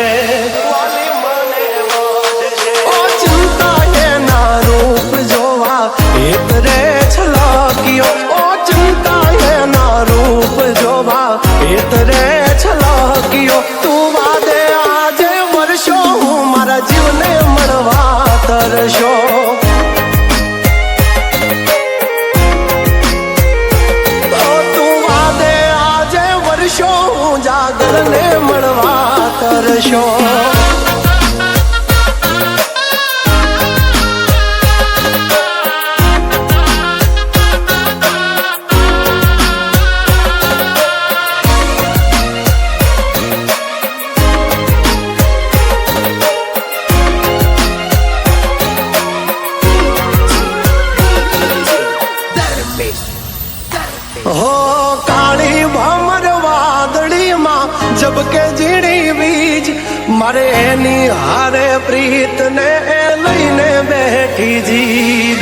વાલી મને વાડજે ઓ ચિંતા એના રૂપ જોવા એક રે છલક્યો ઓ ચિંતા એના રૂપ જોવા એક રે છલક્યો તું વાદે આજે વર્ષો હું મારા જીવને મળવા તરશો જાગર ને મળવા તરશો હો કાળી ભમર જબકે ઝીણી બીજ મારે એની હારે પ્રીત ને એ લઈને બેઠી જીદ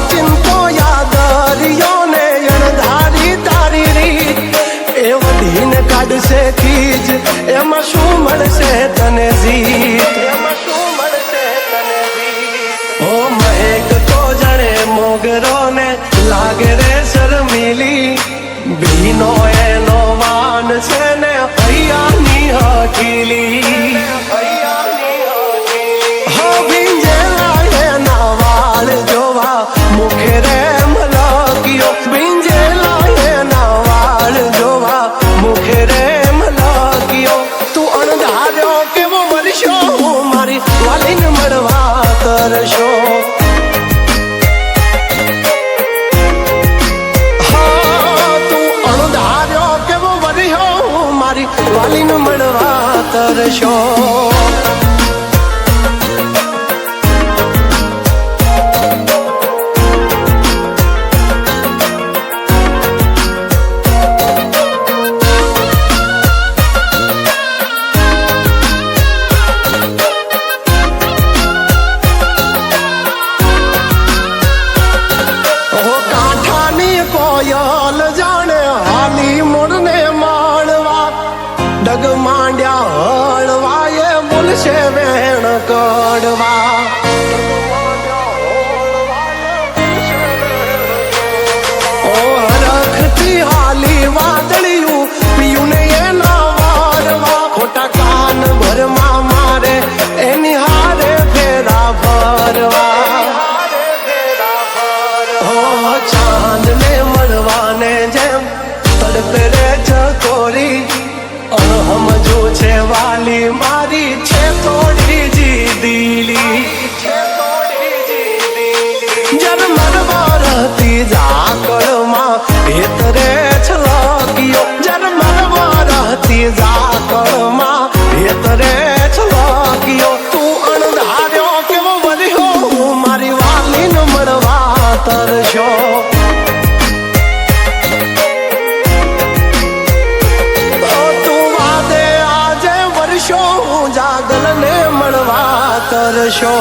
ચિંતો યાદરિયો ને અણધારી તારી રીત એ વધીને કાઢશે ખીજ એમાં શું મળશે તને જીત એમાં શું મળશે તને જીત ઓ મહેક તો જણે મોગરો ને લાગે રે શર્મિલી બીનો એનો વાન છે ને હૈયાની હકીલી હો ભીંજેલા એના વાળ જોવા મુખે રે મલક્યો ભીંજેલા એના વાળ જોવા મુખે રે મલક્યો તું અણધાર્યો કેવો મરશો હું મારી વાલીને મળવા તરશો વાલીને મળવા તરશો કાંઠાની કોયલ જાણે હાલી મૂળને માણવા ડગ માંડ્યા હળવાએ બોલશે વેણ કડવા ઓ રખતી હાલી વાદળિયું પીયું ને એના વારવા ખોટા કાન ભરમાં મારે એની હારે ફેરા ભરવા ઓ ચાંદ ને મળવાને જેમ તડપે રે ચકોરી સમજો છે વાલી મારી છે થોડી જી દિલી જન્મર વરતી ઝાકળમાં ભેતરે છલક્યો જન્મર વરતી ઝાકળમાં ભેતરે છલક્યો તું અણધાર્યો કેવો વર્યો મારી વાલીને મળવા તરશો જાગર ને મળવા તરશો